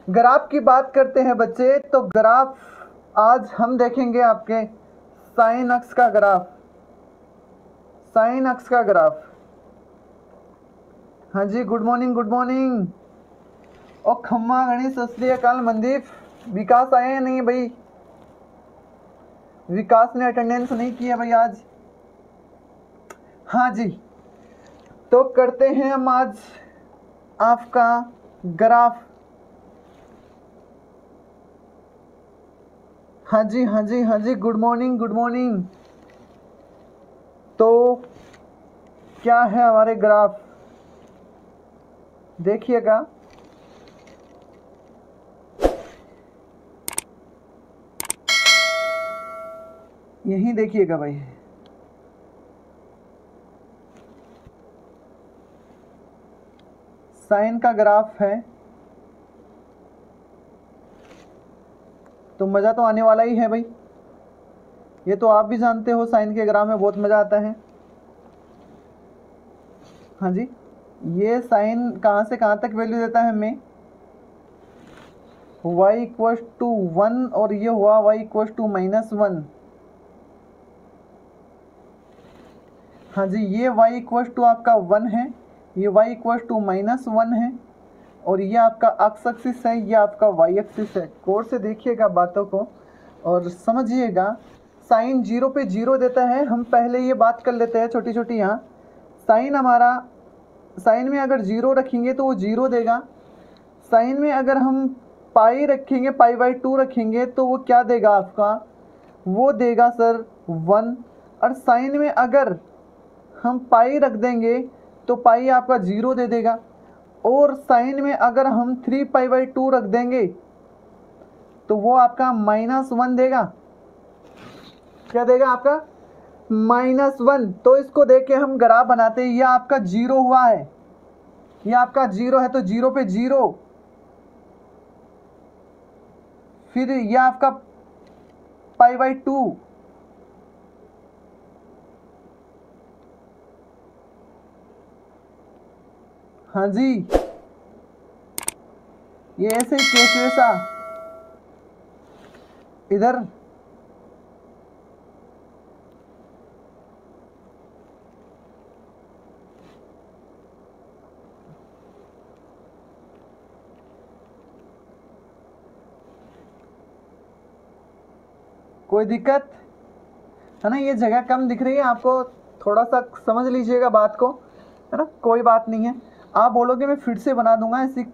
Graph की बात करते हैं बच्चे, तो ग्राफ आज हम देखेंगे आपके साइन अक्ष का ग्राफ, साइन अक्ष का ग्राफ। हाँ जी, गुड मॉर्निंग गुड मॉर्निंग। और खम्मा गणेश सत श्री अकाल। मनदीप, विकास आए या नहीं भाई? विकास ने अटेंडेंस नहीं किया भाई आज। हाँ जी, तो करते हैं हम आज आपका ग्राफ। हाँ जी हाँ जी हाँ जी, गुड मॉर्निंग गुड मॉर्निंग। तो क्या है हमारे ग्राफ, देखिएगा। यही देखिएगा भाई, साइन का ग्राफ है, तो मज़ा तो आने वाला ही है भाई। ये तो आप भी जानते हो, साइन के ग्राफ में बहुत मज़ा आता है। हाँ जी, ये साइन कहाँ से कहाँ तक वैल्यू देता है हमें, y इक्वल्स टू 1 और ये हुआ y इक्वल्स टू -1। हाँ जी, ये y इक्वल्स टू आपका 1 है, ये y इक्वल्स टू -1 है, और ये आपका x एक्सिस है, ये आपका y एक्सिस है। कोर से देखिएगा बातों को और समझिएगा। साइन 0 पे 0 देता है। हम पहले ये बात कर लेते हैं छोटी छोटी। यहाँ साइन हमारा, साइन में अगर 0 रखेंगे तो वो 0 देगा। साइन में अगर हम पाई रखेंगे, π/2 रखेंगे तो वो क्या देगा आपका, वो देगा सर 1। और साइन में अगर हम पाई रख देंगे तो पाई आपका 0 दे देगा। और साइन में अगर हम 3π/2 रख देंगे तो वो आपका -1 देगा। क्या देगा आपका, -1। तो इसको देख के हम ग्राफ बनाते हैं। यह आपका 0 हुआ है, यह आपका 0 है, तो 0 पे 0, फिर यह आपका π/2, हाँ जी, ये ऐसे केस वैसा इधर। कोई दिक्कत है ना, ये जगह कम दिख रही है आपको, थोड़ा सा समझ लीजिएगा बात को, है ना, कोई बात नहीं है। आप बोलोगे मैं फिर से बना दूंगा ऐसी।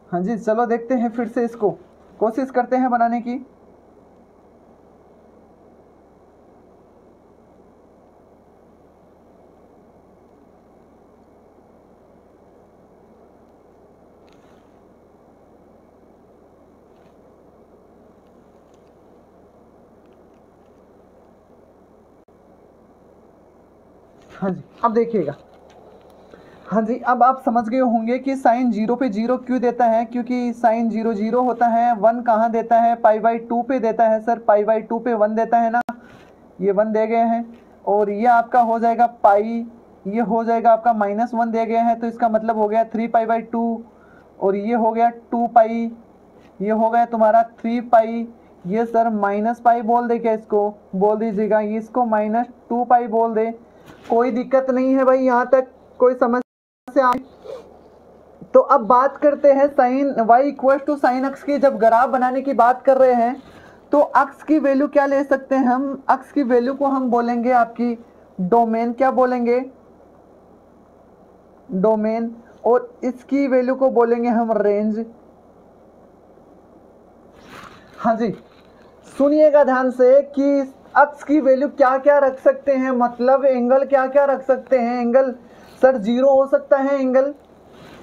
हाँ जी, चलो देखते हैं फिर से, इसको कोशिश करते हैं बनाने की। हाँ जी, अब देखिएगा। हाँ जी, अब आप समझ गए होंगे कि साइन 0 पे 0 क्यों देता है, क्योंकि साइन 0 0 होता है। 1 कहाँ देता है, π/2 पे देता है सर, π/2 पे 1 देता है ना, ये 1 दे गए हैं। और ये आपका हो जाएगा पाई, ये हो जाएगा आपका -1 दे गए हैं, तो इसका मतलब हो गया 3π/2। और ये हो गया 2π, ये हो गया तुम्हारा 3π। ये सर -π बोल दे क्या, इसको बोल दीजिएगा, इसको -2π बोल दे। कोई दिक्कत नहीं है भाई, यहाँ तक कोई समस्या आए तो। अब बात करते हैं sine y equal to sine x की। जब ग्राफ बनाने की बात कर रहे हैं तो अक्स की वैल्यू क्या ले सकते हैं हम, अक्स की वैल्यू को हम बोलेंगे आपकी डोमेन। क्या बोलेंगे, डोमेन। और इसकी वैल्यू को बोलेंगे हम रेंज। हाँ जी, सुनिएगा ध्यान से कि अक्स की वैल्यू क्या क्या रख सकते हैं, मतलब एंगल क्या क्या रख सकते हैं। एंगल सर 0 हो सकता है, एंगल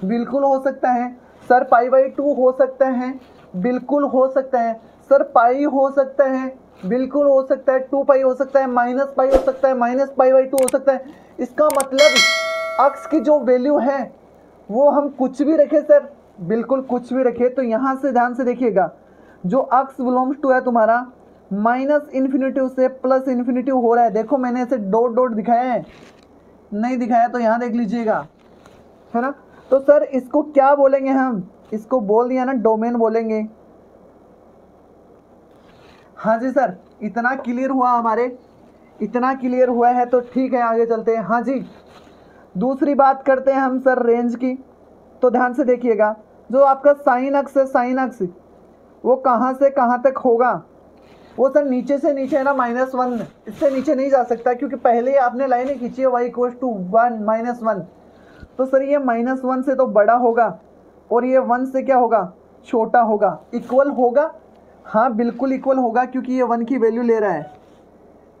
बिल्कुल हो सकता है सर। π/2 हो सकता है, बिल्कुल हो सकता है सर। पाई हो सकता है, बिल्कुल हो सकता है। 2π हो सकता है, -π हो सकता है, -π/2 हो सकता है। इसका मतलब अक्स की जो वैल्यू है वो हम कुछ भी रखें सर, बिल्कुल कुछ भी रखें। तो यहाँ से ध्यान से देखिएगा, जो अक्स बिलोंग्स टू है तुम्हारा -∞ से +∞ हो रहा है। देखो मैंने ऐसे डॉट डॉट दिखाया है, नहीं दिखाया तो यहाँ देख लीजिएगा, है ना। तो सर इसको क्या बोलेंगे हम, इसको बोल दिया ना डोमेन बोलेंगे। हाँ जी सर, इतना क्लियर हुआ हमारे, इतना क्लियर हुआ है तो ठीक है, आगे चलते हैं। हाँ जी, दूसरी बात करते हैं हम सर रेंज की। तो ध्यान से देखिएगा, जो आपका साइन अक्स है, साइन अक्स वो कहाँ से कहाँ तक होगा, वो सर नीचे से नीचे है ना -1, इससे नीचे नहीं जा सकता, क्योंकि पहले ही आपने लाइनें खींची है y = 1 -1। तो सर ये -1 से तो बड़ा होगा और ये 1 से क्या होगा, छोटा होगा। इक्वल होगा, हाँ बिल्कुल इक्वल होगा, क्योंकि ये 1 की वैल्यू ले रहा है,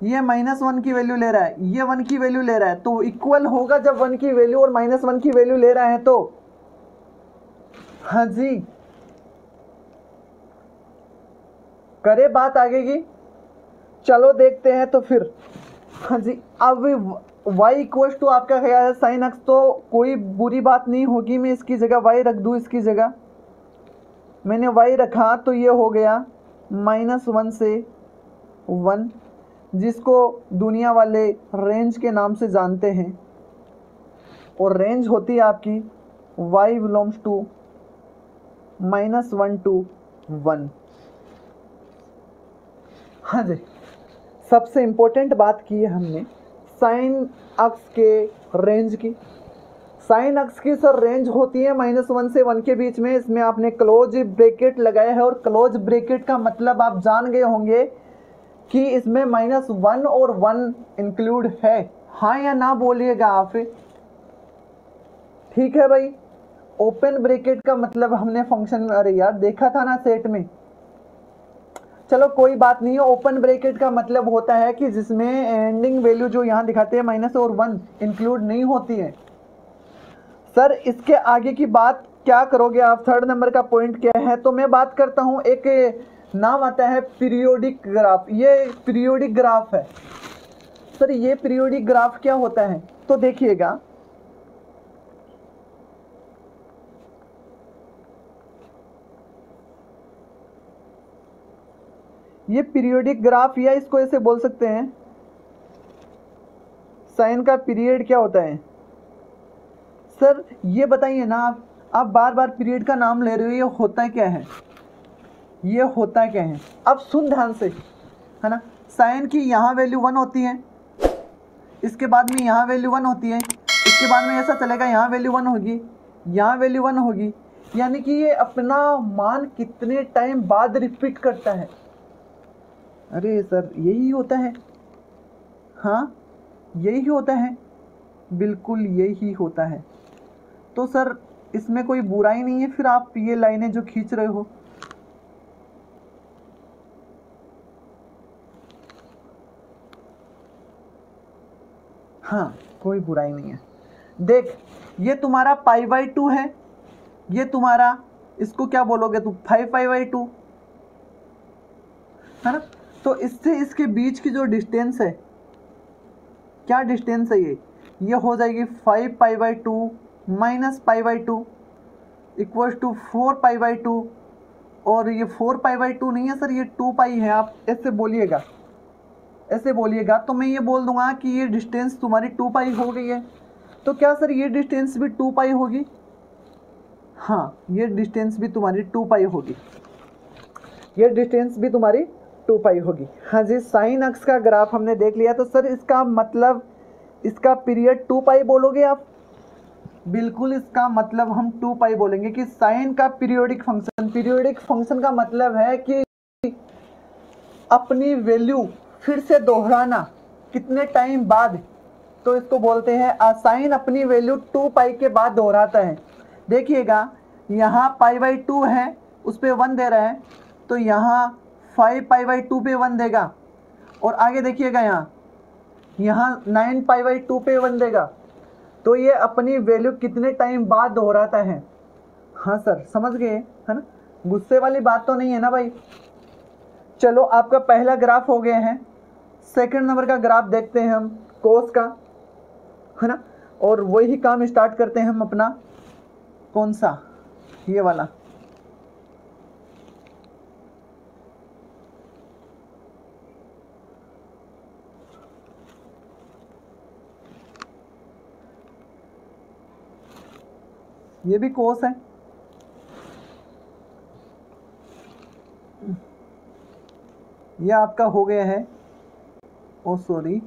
ये -1 की वैल्यू ले रहा है, ये 1 की वैल्यू ले रहा है, तो इक्वल होगा जब 1 की वैल्यू और -1 की वैल्यू ले रहा है तो। हाँ जी, करे बात आगे की, चलो देखते हैं तो फिर। हाँ जी, अब y = आपका क्या है, साइन अक्स, तो कोई बुरी बात नहीं होगी, मैं इसकी जगह y रख दूँ, इसकी जगह मैंने y रखा तो ये हो गया -1 से 1, जिसको दुनिया वाले रेंज के नाम से जानते हैं, और रेंज होती है आपकी y belongs to -1 to 1। हाँ जी, सबसे इम्पोर्टेंट बात की है हमने साइन अक्स के रेंज की। साइन अक्स की सर रेंज होती है -1 से 1 के बीच में, इसमें आपने क्लोज ब्रैकेट लगाया है, और क्लोज ब्रैकेट का मतलब आप जान गए होंगे कि इसमें -1 और 1 इंक्लूड है। हाँ या ना बोलिएगा आप, ठीक है भाई। ओपन ब्रैकेट का मतलब हमने फंक्शन में, अरे यार देखा था ना सेट में, चलो कोई बात नहीं है। ओपन ब्रैकेट का मतलब होता है कि जिसमें एंडिंग वैल्यू जो यहाँ दिखाते हैं माइनस और 1 इंक्लूड नहीं होती है। सर इसके आगे की बात क्या करोगे आप, थर्ड नंबर का पॉइंट क्या है, तो मैं बात करता हूँ, एक नाम आता है पीरियोडिक ग्राफ। ये पीरियोडिक ग्राफ है सर, ये पीरियोडिक ग्राफ क्या होता है, तो देखिएगा, ये पीरियोडिक ग्राफ, या इसको ऐसे बोल सकते हैं, साइन का पीरियड क्या होता है। सर ये बताइए ना आप बार बार पीरियड का नाम ले रहे हो, ये होता क्या है, ये होता क्या है। अब सुन ध्यान से, है ना, साइन की यहाँ वैल्यू 1 होती है, इसके बाद में यहाँ वैल्यू 1 होती है, इसके बाद में ऐसा चलेगा, यहाँ वैल्यू 1 होगी, यहाँ वैल्यू 1 होगी, यानी कि ये अपना मान कितने टाइम बाद रिपीट करता है। अरे सर यही होता है, हाँ यही होता है, बिल्कुल यही होता है। तो सर इसमें कोई बुराई नहीं है, फिर आप ये लाइनें जो खींच रहे हो, हाँ कोई बुराई नहीं है। देख ये तुम्हारा π/2 है, ये तुम्हारा, इसको क्या बोलोगे तुम, 5π/2 है ना। तो इससे इसके बीच की जो डिस्टेंस है, क्या डिस्टेंस है, ये हो जाएगी 5π/2 माइनस π/2 इक्वल्स टू 4π/2, और ये 4π/2 नहीं है सर, ये 2π है, आप ऐसे बोलिएगा, ऐसे बोलिएगा, तो मैं ये बोल दूंगा कि ये डिस्टेंस तुम्हारी 2π हो गई है। तो क्या सर ये डिस्टेंस भी 2π होगी, हाँ ये डिस्टेंस भी तुम्हारी 2π होगी, ये डिस्टेंस भी तुम्हारी 2π होगी। हाँ जी, साइन अक्स का ग्राफ हमने देख लिया, तो सर इसका मतलब, इसका पीरियड 2π बोलोगे आप, बिल्कुल इसका मतलब हम 2π बोलेंगे कि साइन का पीरियोडिक फंक्शन। पीरियोडिक फंक्शन का मतलब है कि अपनी वैल्यू फिर से दोहराना कितने टाइम बाद, तो इसको बोलते हैं साइन अपनी वैल्यू 2π के बाद दोहराता है। देखिएगा यहाँ π/2 है, उस पर 1 दे रहा है, तो यहाँ 5π/2 पे 1 देगा, और आगे देखिएगा यहाँ 9π/2 पे 1 देगा, तो ये अपनी वैल्यू कितने टाइम बाद दोहराता है। हाँ सर समझ गए, है ना, गुस्से वाली बात तो नहीं है ना भाई। चलो आपका पहला ग्राफ हो गया है, सेकंड नंबर का ग्राफ देखते हैं हम कोस का, है ना, और वही काम स्टार्ट करते हैं हम अपना, कौन सा, ये वाला। ये भी कोस है। ये आपका हो गया है, ओ सॉरी,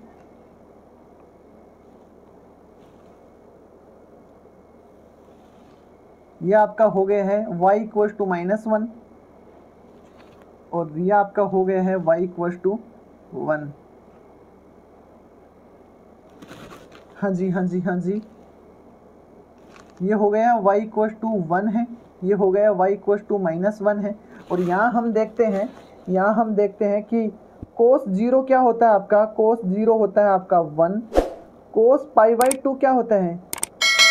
ये आपका हो गया है y इक्वल टू -1 और ये आपका हो गया है y इक्वल टू 1। हाँ जी हाँ जी हाँ जी, ये हो गया y इक्वल टू 1 है, ये हो गया y इक्वल टू -1 है। और यहाँ हम देखते हैं, यहाँ हम देखते हैं कि कोस 0 क्या होता है आपका, कोस 0 होता है आपका 1। कोस पाई बाई 2 क्या होता है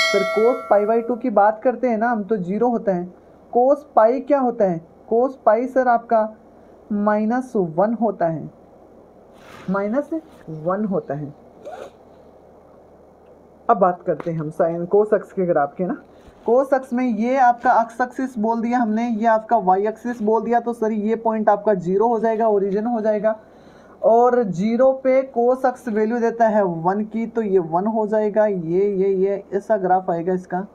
सर, कोस पाई बाई 2 की बात करते हैं ना हम, तो 0 होता है। कोस पाई क्या होता है, कोस पाई सर आपका -1 होता है, -1 होता है। अब बात करते हैं हम साइन कोस अक्स के ग्राफ के ना। कोस अक्स में ये आपका अक्स एक्सिस बोल दिया हमने, ये आपका वाई एक्सिस बोल दिया, तो सर ये पॉइंट आपका 0 हो जाएगा, ओरिजिन हो जाएगा। और 0 पे कोस अक्स वैल्यू देता है 1 की, तो ये 1 हो जाएगा। ये ऐसा ग्राफ आएगा इसका।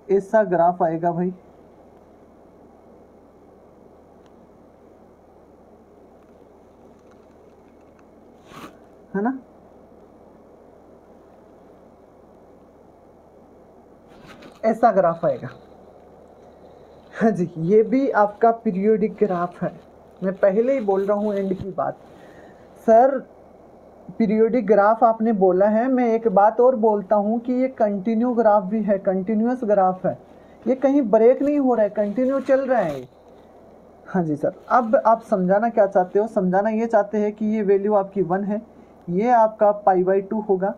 ऐसा ग्राफ आएगा भाई, है ना। ऐसा ग्राफ आएगा। हाँ जी, ये भी आपका पीरियोडिक ग्राफ है। मैं पहले ही बोल रहा हूँ एंड की बात। सर पीरियोडिक ग्राफ आपने बोला है, मैं एक बात और बोलता हूँ कि ये कंटिन्यू ग्राफ भी है, कंटिन्यूअस ग्राफ है, ये कहीं ब्रेक नहीं हो रहा है, कंटिन्यू चल रहा है। हाँ जी सर, अब आप समझाना क्या चाहते हो, समझाना ये चाहते हैं कि ये वैल्यू आपकी 1 है, ये आपका पाई बाई 2 होगा,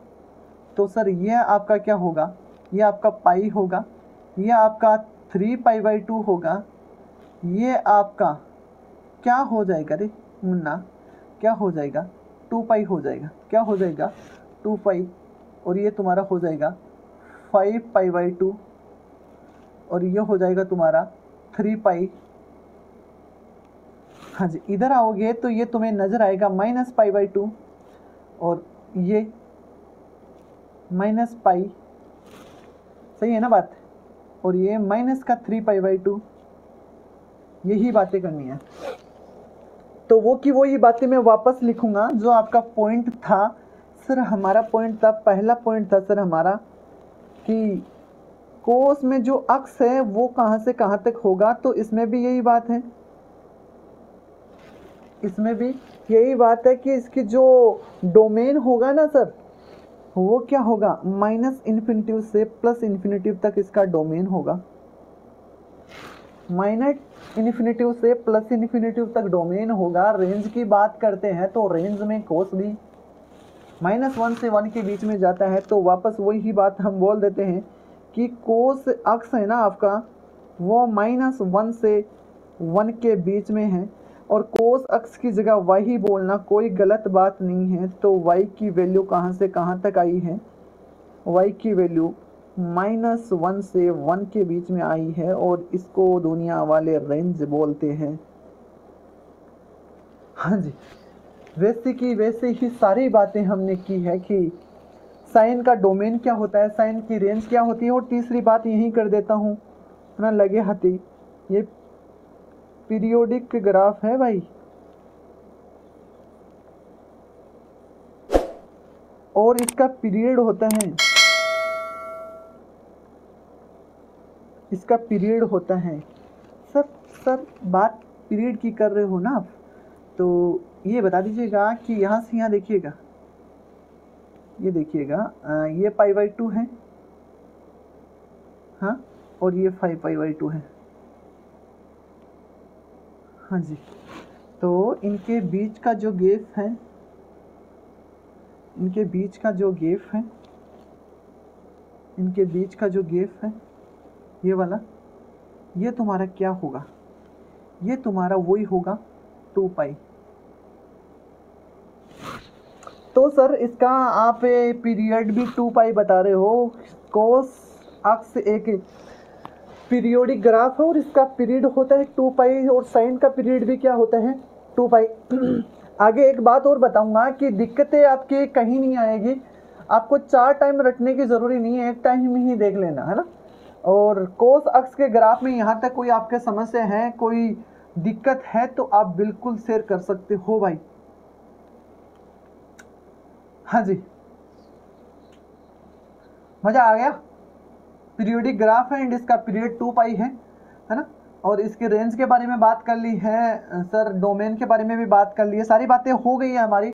तो सर ये आपका क्या होगा, ये आपका पाई होगा, ये आपका 3 पाई बाई 2 होगा, ये आपका क्या हो जाएगा रे मुन्ना, क्या हो जाएगा, 2 पाई हो जाएगा, क्या हो जाएगा 2 पाई, और ये तुम्हारा हो जाएगा 5 पाई बाई 2, और ये हो जाएगा तुम्हारा 3 पाई। हाँ जी, इधर आओगे तो ये तुम्हें नज़र आएगा माइनस पाई बाई 2, और ये माइनस पाई, सही है ना बात, और ये माइनस का 3 पाई बाई 2, यही बातें करनी है। तो वो की वही बातें मैं वापस लिखूंगा। जो आपका पॉइंट था सर, हमारा पॉइंट था, पहला पॉइंट था सर हमारा कि कोस में जो अक्स है वो कहाँ से कहाँ तक होगा, तो इसमें भी यही बात है, इसमें भी यही बात है कि इसकी जो डोमेन होगा ना सर, वो क्या होगा, -इन्फिनिटिव से +इन्फिनिटिव तक इसका डोमेन होगा, -इन्फिनिटिव से +इन्फिनिटिव तक डोमेन होगा। रेंज की बात करते हैं तो रेंज में कोस भी -1 से 1 के बीच में जाता है, तो वापस वही बात हम बोल देते हैं कि कोस अक्स है ना आपका, वो -1 से 1 के बीच में है, और कोस अक्स की जगह वाई बोलना कोई गलत बात नहीं है। तो वाई की वैल्यू कहाँ से कहाँ तक आई है, वाई की वैल्यू -1 से 1 के बीच में आई है, और इसको दुनिया वाले रेंज बोलते हैं। हाँ जी, वैसे की वैसे ही सारी बातें हमने की है कि साइन का डोमेन क्या होता है, साइन की रेंज क्या होती है, और तीसरी बात यही कर देता हूँ ना, लगे हाथी, ये पीरियोडिक ग्राफ है भाई, और इसका पीरियड होता है, इसका पीरियड होता है। सर बात पीरियड की कर रहे हो ना आप, तो ये बता दीजिएगा कि यहाँ से यहाँ देखिएगा, ये देखिएगा, ये पाई बाई 2 है, हाँ, और ये 5 पाई बाई 2 है। हाँ जी, तो इनके बीच का जो गैप है, इनके बीच का जो गैप है, इनके बीच का जो गैप है, ये वाला, ये तुम्हारा क्या होगा, ये तुम्हारा वही होगा 2 पाई। तो सर इसका आप पीरियड भी 2 पाई बता रहे हो। कोस अक्स एक पीरियोडिक ग्राफ है और इसका पीरियड होता है 2 पाई, और साइन का पीरियड भी क्या होता है 2 पाई। आगे एक बात और बताऊंगा कि दिक्कतें आपकी कहीं नहीं आएगी, आपको 4 टाइम रटने की ज़रूरी नहीं है, एक टाइम में ही देख लेना है ना। और कोस अक्ष के ग्राफ में यहाँ तक कोई आपके समस्या है, कोई दिक्कत है तो आप बिल्कुल शेयर कर सकते हो भाई। हाँ जी, मज़ा आ गया। पीरियोडिक ग्राफ है एंड इसका पीरियड 2 पाई है ना। और इसके रेंज के बारे में बात कर ली है सर, डोमेन के बारे में भी बात कर ली है, सारी बातें हो गई है हमारी।